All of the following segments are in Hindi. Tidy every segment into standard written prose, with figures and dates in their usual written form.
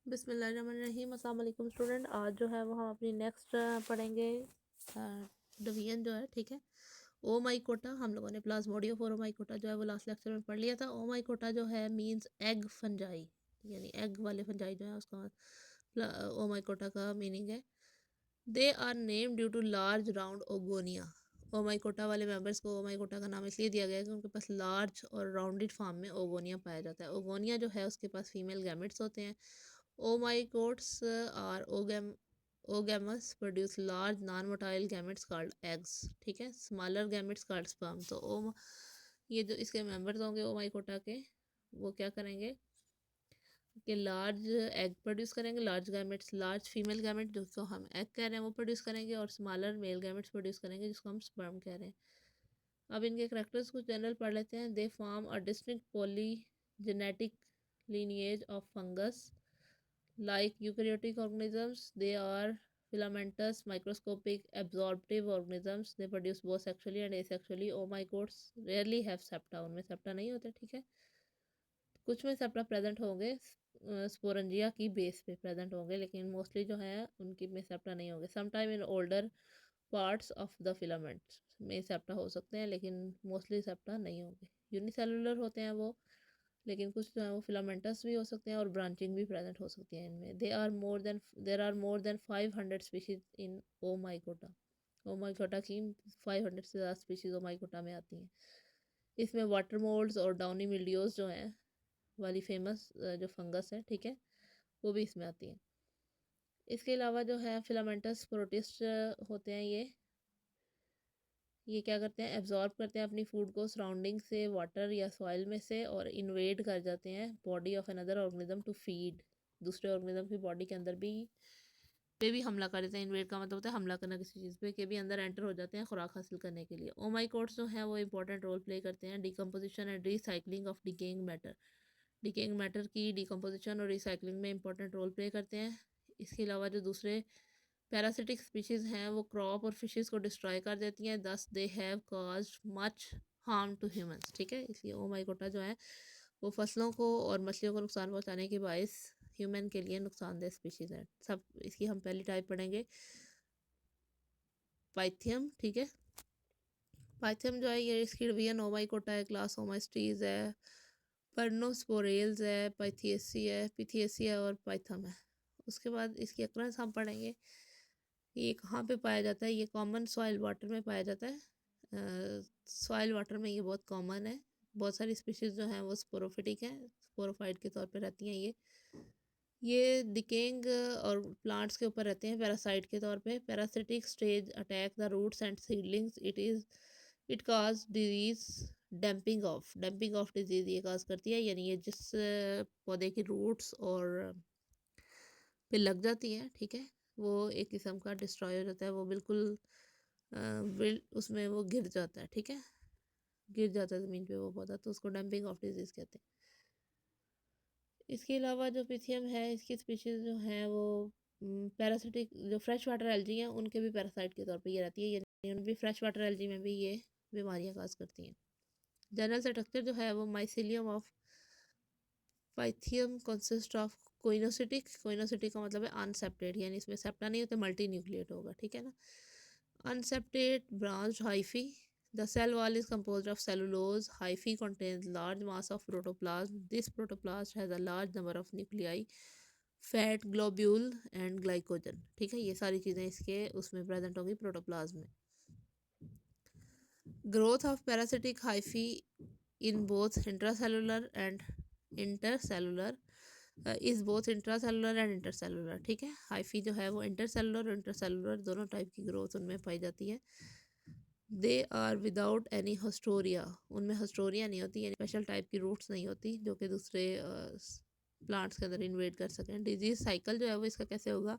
बिस्मिल्लाहिर्रहमानिर्रहीम। अस्सलाम वालेकुम स्टूडेंट। आज जो है वो हम अपनी नेक्स्ट पढ़ेंगे डिवीजन जो है, ठीक है। ओ माई कोटा हम लोगों ने प्लाज्मोडियो फॉर ओ माई कोटा जो है वो लास्ट लेक्चर में पढ़ लिया था। ओ माई कोटा जो है मींस एग फंजाई, यानी एग वाले फंजाई जो है उसका ओ माई कोटा का मीनिंग है they are name due to large round oogonia. Oomycota वाले मेंबर्स को ओ माई कोटा का नाम इसलिए दिया गया है कि उनके पास लार्ज और राउंडेड फॉर्म में ओगोनिया पाया जाता है। ओगोनिया जो है उसके पास फीमेल गैमेट्स होते हैं। Oomacotes are oogamous produce large non-motile gametes called eggs, ठीक है। Smaller gametes called sperm। तो ये जो इसके मेंबर्स होंगे ओमाइकोटा के, वो क्या करेंगे कि लार्ज एग प्रोड्यूस करेंगे, large gametes, large female gamete जिसको हम एग कह रहे हैं वो प्रोड्यूस करेंगे, और स्मॉलर मेल गैमेट्स प्रोड्यूस करेंगे जिसको हम स्पर्म कह रहे हैं। अब इनके करेक्टर्स कुछ जनरल पढ़ लेते हैं। They form a distinct polygenetic lineage of fungus. Like eukaryotic organisms, they are filamentous, microscopic, absorptive organisms. They produce both sexually and asexually. Oomacotes rarely have septa. उनमें सेप्टा नहीं होते, ठीक है। कुछ में सेप्टा प्रेजेंट होंगे, स्पोरेंजिया की बेस पे प्रेजेंट होंगे, लेकिन मोस्टली जो है उनकी में सेप्टा नहीं होंगे। Sometime in older parts of the filaments में सेप्टा हो सकते हैं, लेकिन मोस्टली सेप्टा नहीं होंगे। यूनिसेलुलर होते हैं वो, लेकिन कुछ जो है वो फिलामेंटस भी हो सकते हैं और ब्रांचिंग भी प्रेजेंट हो सकती है इनमें। There are more than 500 species in Oomycota. Oomycota की 500 से ज़्यादा स्पीशीज ओमाइकोटा में आती हैं। इसमें वाटर मोल्ड्स और डाउनी मिल्डियोज जो हैं वाली फेमस जो फंगस है, ठीक है, वो भी इसमें आती है। इसके अलावा जो है फिलामेंटस प्रोटिस्ट होते हैं, ये क्या करते हैं, एब्जॉर्ब करते हैं अपनी फूड को सराउंडिंग से, वाटर या सॉइल में से, और इन्वेड कर जाते हैं body of another organism to feed. दूसरे ऑर्गेनिज्म की बॉडी के अंदर भी पे भी हमला कर देते हैं। इन्वेड का मतलब होता है हमला करना किसी चीज़ पे, के भी अंदर एंटर हो जाते हैं खुराक हासिल करने के लिए। ओमाइकोट्स जो हैं वो इंपॉर्टेंट रोल प्ले करते हैं decomposition and recycling of decaying matter. Decaying matter की डिकम्पोजिशन और रिसाइकलिंग में इंपॉर्टेंट रोल प्ले करते हैं। इसके अलावा जो दूसरे पैरासिटिक स्पीशीज़ हैं वो क्रॉप और फिशेस को डिस्ट्रॉय कर देती हैं। Thus they have caused much harm to humans, ठीक है। इसलिए ओमाइकोटा जो है वो फसलों को और मछलियों को नुकसान पहुंचाने के बायस ह्यूमन के लिए नुकसानदेह स्पीशीज़ है। सब इसकी हम पहली टाइप पढ़ेंगे, पाइथियम, ठीक है। पाइथियम जो है ये इसकी डिवीजन ओमाइकोटा है, क्लास ओमाइस्टीज है, परनोस्पोरेल्स है, पाइथियसी है, पिथियसी है और पाइथम है। उसके बाद इसकी अक्रंस हम पढ़ेंगे। ये कहाँ पे पाया जाता है, ये कॉमन सॉइल वाटर में पाया जाता है। सॉइल वाटर में ये बहुत कॉमन है। बहुत सारी स्पीशीज़ जो हैं वो स्पोरोफिटिक हैं, स्पोरोफाइट के तौर पे रहती हैं। ये डिकेइंग और प्लांट्स के ऊपर रहते हैं पैरासाइट के तौर पे। Parasitic stage attack the roots and seedlings. It cause disease damping off disease ये काज करती है, यानी ये जिस पौधे की रूट्स और पे लग जाती हैं, ठीक है, वो एक किस्म का डिस्ट्रॉय हो जाता है, वो बिल्कुल उसमें वो गिर जाता है, ठीक है, गिर जाता है ज़मीन पे वो पौधा, तो उसको डंपिंग ऑफ डिजीज़ कहते हैं। इसके अलावा जो पिथियम है इसकी स्पीशीज़ जो हैं वो पैरासिटिक जो फ्रेश वाटर एल्जी हैं उनके भी पैरासाइट के तौर पे ये रहती है, यानी उन भी फ्रेश वाटर एल्जी में भी ये बीमारियाँ काज करती हैं। जनरल स्ट्रक्चर जो है वो mycelium of Pythium consist of coenocytic का मतलब है अनसेप्टेड, यानी इसमें सेप्टा नहीं होता, मल्टी न्यूक्लिएट होगा, ठीक है ना। Unseptate branched hyphae. The cell wall is composed of cellulose. Hyphae contains large mass of protoplasm. This protoplasm has a large number of nuclei, fat, globule and glycogen, ठीक है। ये सारी चीज़ें इसके उसमें प्रेजेंट होगी प्रोटोप्लाज्म में। Growth of parasitic hyphae in both intracellular and intercellular is both intracellular and intercellular, ठीक है। हाइफी जो है वो इंटरसेलुलर और इंटरसेलुलर दोनों टाइप की ग्रोथ उनमें पाई जाती है। दे आर विदाउट एनी हस्टोरिया, उनमें हस्टोरिया नहीं होती, यानी स्पेशल टाइप की रूट्स नहीं होती जो कि दूसरे प्लांट्स के अंदर इन्वेड कर सकें। डिजीज साइकिल जो है वो इसका कैसे होगा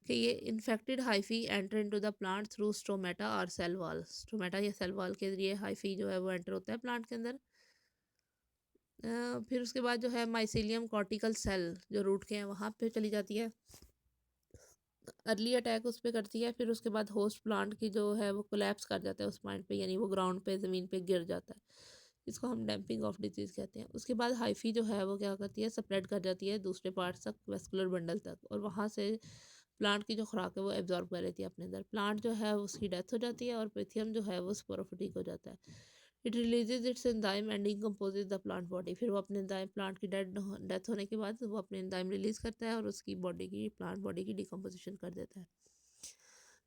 कि ये infected hyphae enter into the plant through stomata और सेल वॉल। स्टोमेटा या सेल वॉल के जरिए हाइफी जो है वो एंटर होता है प्लांट के अंदर। फिर उसके बाद जो है माइसिलियम कॉर्टिकल सेल जो रूट के हैं वहाँ पे चली जाती है, अर्ली अटैक उस पर करती है। फिर उसके बाद होस्ट प्लांट की जो है वो कोलैप्स कर जाता है उस पॉइंट पे, यानी वो ग्राउंड पे ज़मीन पे गिर जाता है। इसको हम डैम्पिंग ऑफ डिजीज़ कहते हैं। उसके बाद हाइफी जो है वो क्या करती है, स्प्रेड कर जाती है दूसरे पार्ट्स तक, वेस्कुलर बंडल तक, और वहाँ से प्लांट की जो खुराक है वो एब्जॉर्ब कर लेती है अपने अंदर। प्लांट जो है उसकी डेथ हो जाती है और पिथियम जो है वो स्पोरोफिटिक हो जाता है। It releases it's enzyme and decomposes the plant body. फिर वो अपने एंजाइम, प्लांट की डेथ होने के बाद वो अपने एंजाइम रिलीज करता है और उसकी बॉडी की, प्लांट बॉडी की डिकम्पोजिशन कर देता है।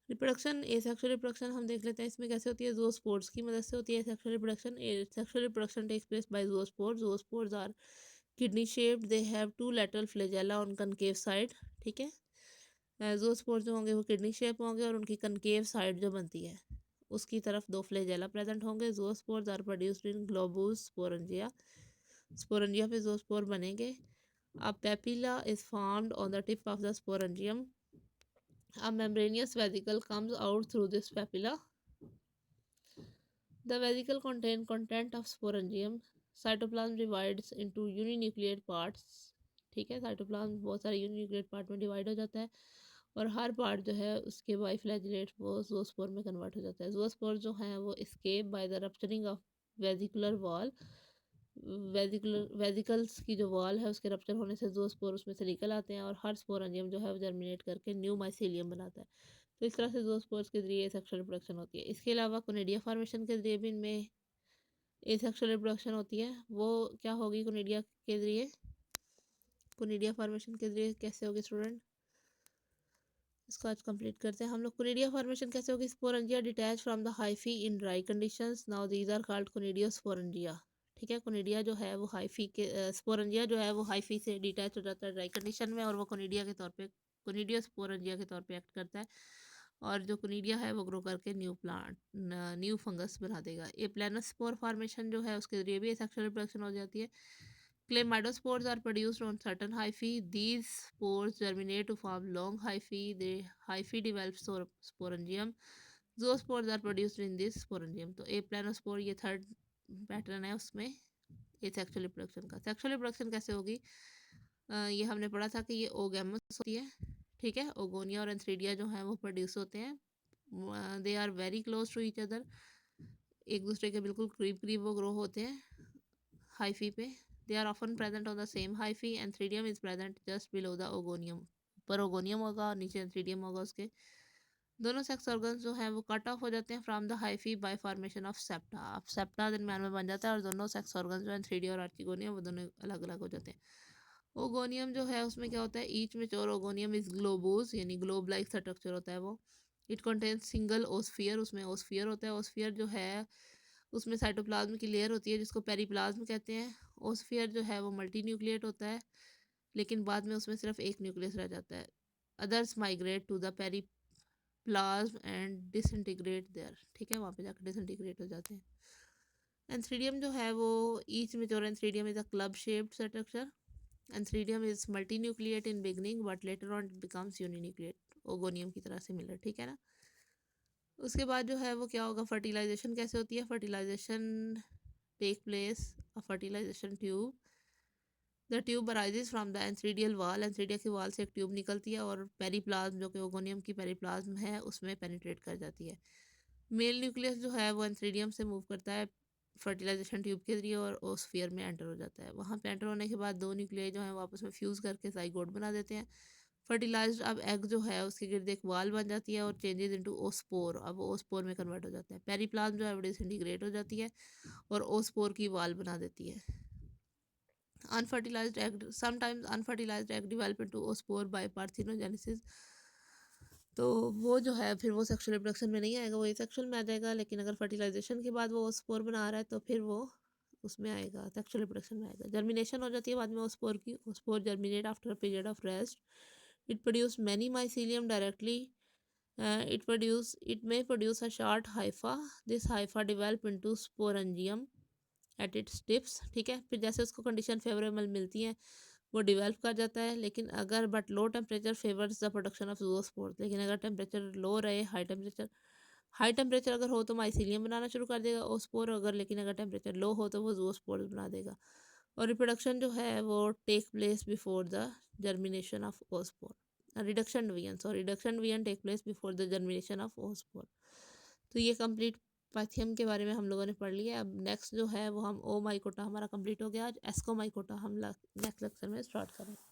रिप्रोडक्शन, एसेक्सुअल रिप्रोडक्शन हम देख लेते हैं इसमें कैसे होती है। ज़ूओस्पोर्स की मदद से होती है asexual reproduction. Sexual reproduction takes place by zoospores. Zoospores are kidney shaped, they have 2 lateral flagella on concave side, ठीक है। ज़ूओस्पोर्स जो होंगे वो किडनी शेप होंगे और उनकी कनकेव साइड जो बनती है उसकी तरफ 2 फ्लैजेला प्रेजेंट होंगे। Zoospores are produced in globose sporangia. Sporangia पे ज़ूओस्पोर बनेंगे। A papilla is formed on the tip of the sporangium. A membranous vesicle comes out through this papilla. The vesicle contains content of sporangium. Cytoplasm divides into uninucleate parts. ठीक है, साइटोप्लाज्म बहुत सारे यूनिन्यूक्लियेट पार्ट में डिवाइड हो जाता है और हर पार्ट जो है उसके बाइफ्लैजिलेट वो ज़ूओस्पोर में कन्वर्ट हो जाता है। ज़ूओस्पोर जो है वो escape by the rupturing of vesicular wall. Vesicles की जो वॉल है उसके रप्चर होने से ज़ूओस्पोर उसमें से निकल आते हैं और हर स्पोरेंजियम जो है वो जर्मिनेट करके न्यू माइसीलियम बनाता है। तो इस तरह से ज़ूओस्पोर्स के जरिए सेक्सुअल रिप्रोडक्शन होती है। इसके अलावा कोनिडिया फॉर्मेशन के जरिए भी इनमें एसेक्सुअल रिप्रोडक्शन होती है। वो क्या होगी कोनिडिया के जरिए, कोनिडिया फॉर्मेशन के जरिए कैसे होगी स्टूडेंट, इसको आज कंप्लीट करते हैं हम लोग। कोनिडिया फॉर्मेशन कैसे होगी। Sporangia detach from the hyphae in dry conditions. Now these are called conidiosporangia, ठीक है। कोनिडिया जो है वो हाइफी के, स्पोरेंजिया जो है वो हाइफी से डिटैच हो जाता है ड्राई कंडीशन में और वो कोनिडिया के तौर पे, कोनिडियोस्पोरेंजिया के तौर पे एक्ट करता है और जो कोनिडिया है वो ग्रो करके न्यू प्लांट, न्यू फंगस बना देगा। ए प्लानोस्पोर फॉर्मेशन जो है उसके जरिए भी सेक्सुअल रिप्रोडक्शन हो जाती है। Chlamydospores are produced on certain hyphae. These spores germinate to form long hyphae. The hyphae develops sporangium. Zoospores are produced in this sporangium. तो aplanospore ये थर्ड पैटर्न है उसमें ये सेक्सुअल रिप्रोडक्शन का। सेक्सुअल रिप्रोडक्शन कैसे होगी, ये हमने पढ़ा था कि ये ओगैमस होती है, ठीक है। ओगोनिया और एंथ्रीडिया जो हैं वो प्रोड्यूस होते हैं। They are very close to each other, एक दूसरे के बिल्कुल करीब करीब वो ग्रो होते हैं हाइफी पे। They are often present on the same hyphae and theridium is present just below the ogonium. ऊपर ओगोनियम होगा और नीचे थ्रीडियम होगा उसके। दोनों सेक्स ऑर्गन्स जो हैं वो कट ऑफ हो जाते हैं from the hyphae bye formation of septa. अब सेप्टा दरम्यान में बन जाता है और दोनों सेक्स ऑर्गन्स जो हैं थ्रीडियम और आर्चिगोनियम वो दोनों अलग अलग हो जाते हैं। ओगोनियम जो है उसमें क्या होता है, ईच मेच्योर ओगोनियम इज ग्लोबोज, यानी ग्लोब लाइक स्ट्रक्चर होता है वो। इट कंटेन्स सिंगल ओस्फियर, उसमें ओस्फियर होता है। ओस्फियर जो है उसमें साइटोप्लाज्म की लेयर होती है जिसको पेरीप्लाज्म कहते हैं। ओस्फियर जो है वो मल्टी न्यूक्लिएट होता है लेकिन बाद में उसमें सिर्फ एक न्यूक्लियस रह जाता है। Others migrate to the periplasm and disintegrate there, ठीक है, वहाँ पे जाकर डिसइंटीग्रेट हो जाते हैं। एंथ्रीडियम जो है वो each mature antheridium is a club shaped structure. Antheridium is multi nucleate in beginning but later on it becomes uninucleate, oogonium की तरह सिमिलर, ठीक है ना। उसके बाद जो है वो क्या होगा, फर्टिलाइजेशन कैसे होती है। Fertilization take place a fertilization tube. The tube arises from the antheridial wall, antheridia की वाल से एक ट्यूब निकलती है और पेरीप्लाज्म जो कि ओगोनियम की पेरीप्लाज्म है उसमें पेनिट्रेट कर जाती है। मेल न्यूक्लियस जो है वो एंथ्रीडियम से मूव करता है फर्टिलाइजेशन ट्यूब के जरिए और ओस्फियर में एंटर हो जाता है। वहाँ पे एंटर होने के बाद दो न्यूक्लियाई जो है वो आपस में फ्यूज़ करके जाइगोट बना देते हैं। फर्टिलाइज्ड अब एग जो है उसके गिर्द एक वाल बन जाती है और चेंजेस इनटू ओस्पोर, अब वो ओस्पोर में कन्वर्ट हो जाता है। पेरीप्लाज्म जो है वो डिसइंटीग्रेट हो जाती है और ओस्पोर की वाल बना देती है। Unfertilised egg, sometimes unfertilised egg develop into oospore by parthenogenesis. तो वो जो है फिर वो सेक्सुअल रिप्रोडक्शन में नहीं आएगा, वो एसेक्सुअल में आ जाएगा। लेकिन अगर फर्टिलाइजेशन के बाद वो ओस्पोर बना रहा है तो फिर वो उसमें आएगा, सेक्सुअल रिप्रोडक्शन में आएगा। जर्मिनेशन हो जाती है बाद में ओस्पोर की। Oospore germinate after a period of rest. It produce many mycelium directly. it may produce a short hypha. This hypha develop into sporangium at its tips, ठीक है। फिर जैसे उसको कंडीशन फेवरेबल मिलती है वो डिवेल्प कर जाता है। लेकिन अगर but low temperature favours the production of zoospore, लेकिन अगर टेम्परेचर लो रहे, हाई टेम्परेचर अगर हो तो माइसीलियम बनाना शुरू कर देगा ओस्पोर, अगर लेकिन अगर टेम्परेचर लो हो तो वो ज़ूओस्पोर बना देगा। और रिप्रोडक्शन जो है वो take place before the germination of oospore. Reduction division take place before the germination of oospore. तो ये कंप्लीट पाइथियम के बारे में हम लोगों ने पढ़ लिया। अब नेक्स्ट जो है वो हम ओ माइकोटा हमारा कंप्लीट हो गया। आज एस्को माइकोटा हम नेक्स्ट लेक्चर में स्टार्ट करेंगे।